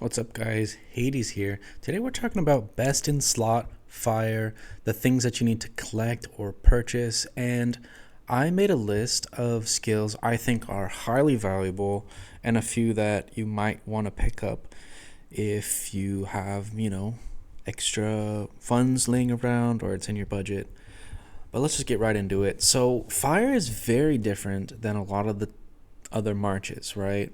What's up, guys? Hades here. Today we're talking about best in slot, fire, the things that you need to collect or purchase, and I made a list of skills I think are highly valuable and a few that you might want to pick up if you have, extra funds laying around or it's in your budget. But let's just get right into it. So, fire is very different than a lot of the other marches, right?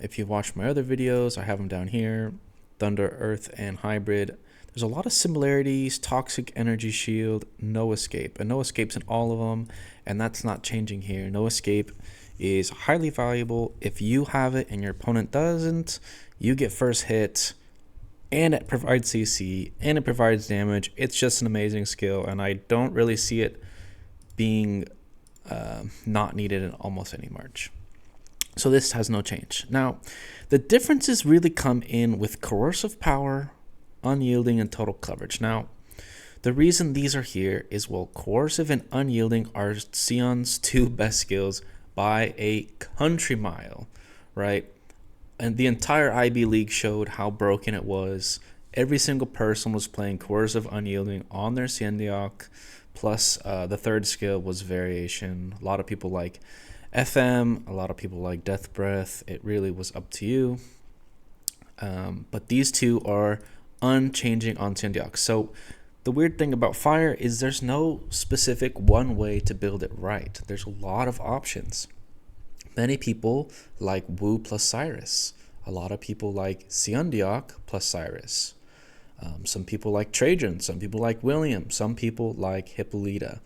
If you've watched my other videos, I have them down here: Thunder, Earth, and Hybrid. There's a lot of similarities: Toxic Energy Shield, No Escape. And No Escape's in all of them, and that's not changing here. No Escape is highly valuable. If you have it and your opponent doesn't, you get first hit, and it provides CC, and it provides damage. It's just an amazing skill, and I don't really see it being not needed in almost any march. So this has no change. Now, the differences really come in with coercive power, unyielding, and total coverage. Now, the reason these are here is, well, coercive and unyielding are Sion's two best skills by a country mile, right? And the entire IB League showed how broken it was. Every single person was playing coercive, unyielding on their Siendiok. Plus, the third skill was variation. A lot of people like FM, a lot of people like Death Breath. It really was up to you. But these two are unchanging on Siendiok. So the weird thing about fire is there's no specific one way to build it right. There's a lot of options. Many people like Wu plus Cyrus. A lot of people like Siendiok plus Cyrus. Some people like Trajan. Some people like William. Some people like Hippolyta.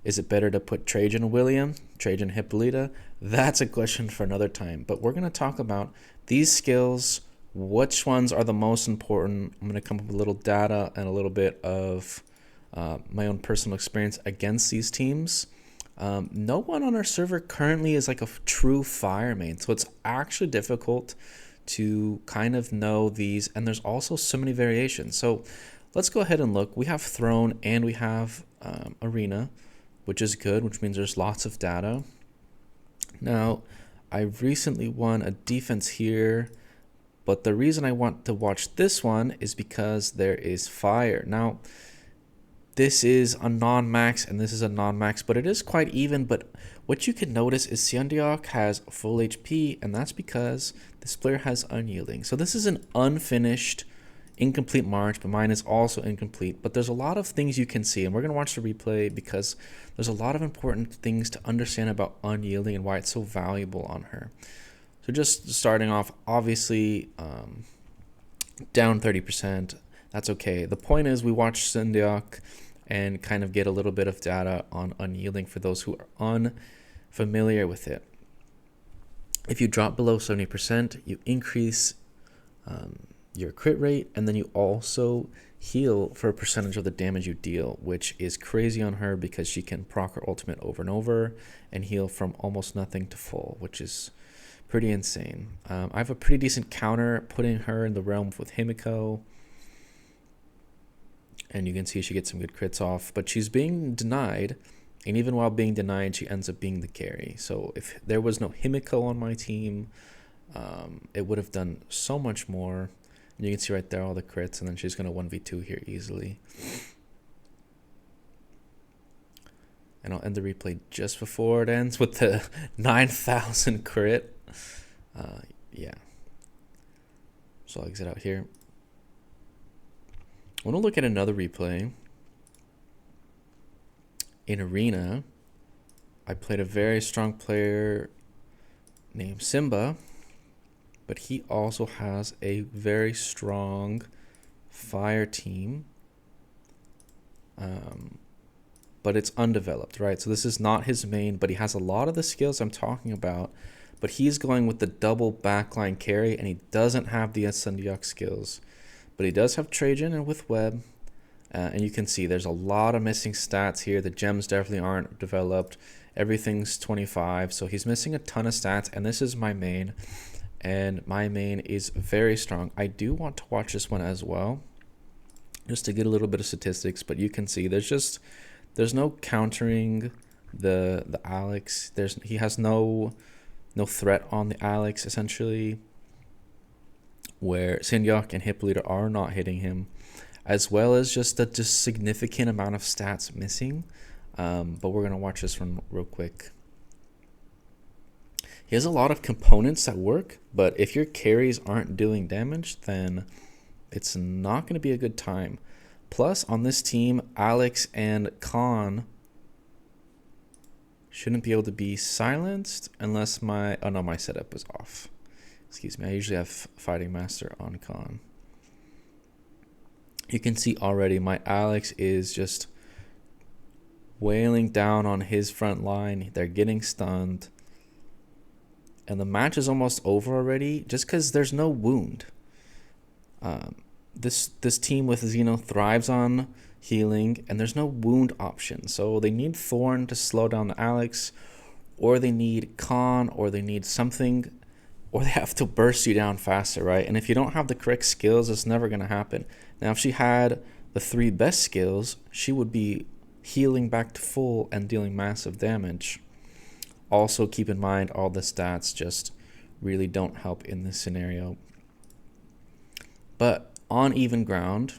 Is it better to put Trajan William, Trajan Hippolyta? That's a question for another time. But we're going to talk about these skills, which ones are the most important. I'm going to come up with a little data and a little bit of my own personal experience against these teams. No one on our server currently is like a true fire main, so it's actually difficult to kind of know these, and there's also so many variations. So let's go ahead and look. We have Throne and we have Arena, which is good, which means there's lots of data. Now, I recently won a defense here, but the reason I want to watch this one is because there is fire. Now, this is a non-max and this is a non-max, but it is quite even. But what you can notice is Siendiok has full HP, and that's because this player has unyielding. So this is an unfinished, incomplete march, but mine is also incomplete. But there's a lot of things you can see, and we're going to watch the replay because there's a lot of important things to understand about unyielding and why it's so valuable on her. So just starting off, obviously down 30%. That's okay. The point is we watch Siendiok and kind of get a little bit of data on unyielding for those who are unfamiliar with it. If you drop below 70%, you increase your crit rate, and then you also heal for a percentage of the damage you deal, which is crazy on her because she can proc her ultimate over and over and heal from almost nothing to full, which is pretty insane. I have a pretty decent counter putting her in the realm with Himiko, and you can see she gets some good crits off, but she's being denied, and even while being denied, she ends up being the carry. So if there was no Himiko on my team, it would have done so much more. And you can see right there all the crits, and then she's going to 1v2 here easily. And I'll end the replay just before it ends with the 9,000 crit. Yeah. So I'll exit out here. I want to look at another replay. In Arena, I played a very strong player named Simba, but he also has a very strong fire team, but it's undeveloped, right? So this is not his main, but he has a lot of the skills I'm talking about, but he's going with the double backline carry, and he doesn't have the Siendiok skills, but he does have Trajan and with Web, and you can see there's a lot of missing stats here. The gems definitely aren't developed. Everything's 25, so he's missing a ton of stats, and this is my main. And my main is very strong. I do want to watch this one as well, just to get a little bit of statistics. But you can see there's no countering the Alex. He has no threat on the Alex essentially. where Sindyok and Hippolyta are not hitting him, as well as just a significant amount of stats missing. But we're going to watch this one real quick. He has a lot of components that work, but if your carries aren't doing damage, then it's not going to be a good time. Plus, on this team, Alex and Khan shouldn't be able to be silenced unless my setup was off. Excuse me, I usually have Fighting Master on Khan. You can see already my Alex is just wailing down on his front line. They're getting stunned. And the match is almost over already just because there's no wound. This team with Xeno thrives on healing, and there's no wound option. So they need Thorn to slow down the Alex, or they need Khan, or they need something, or they have to burst you down faster, right? And if you don't have the correct skills, it's never going to happen. Now, if she had the 3 best skills, she would be healing back to full and dealing massive damage. Also, keep in mind all the stats just really don't help in this scenario. But on even ground,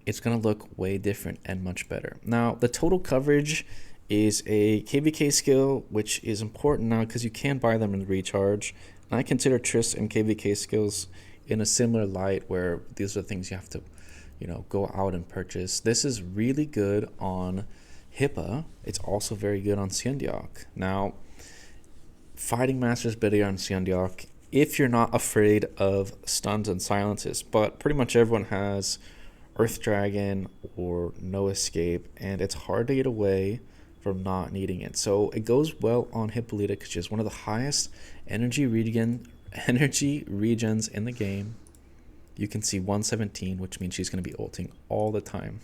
it's going to look way different and much better. Now, the total coverage is a KVK skill, which is important now because you can buy them in recharge. And I consider Triss and KVK skills in a similar light where these are things you have to, go out and purchase. This is really good on Hippa. It's also very good on Sindyok. Now, Fighting Master is better on Sindyok if you're not afraid of stuns and silences, but pretty much everyone has Earth Dragon or No Escape, and it's hard to get away from not needing it. So it goes well on Hippolyta because she's one of the highest energy regens in the game. You can see 117, which means she's going to be ulting all the time.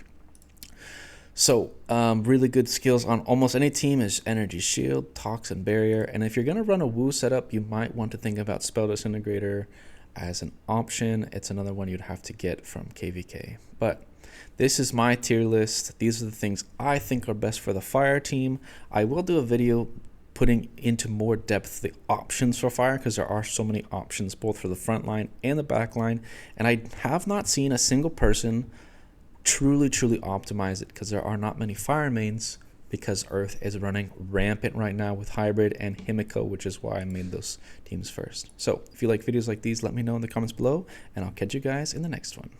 So really good skills on almost any team is Energy Shield, Toxin Barrier, and if you're going to run a Wu setup, you might want to think about Spell Disintegrator as an option. It's another one you'd have to get from KVK. But this is my tier list. These are the things I think are best for the Fire team. I will do a video putting into more depth the options for Fire because there are so many options both for the front line and the back line, and I have not seen a single person truly optimize it because there are not many Fire mains because Earth is running rampant right now with Hybrid and Himiko, which is why I made those teams first. So if you like videos like these, let me know in the comments below, and I'll catch you guys in the next one.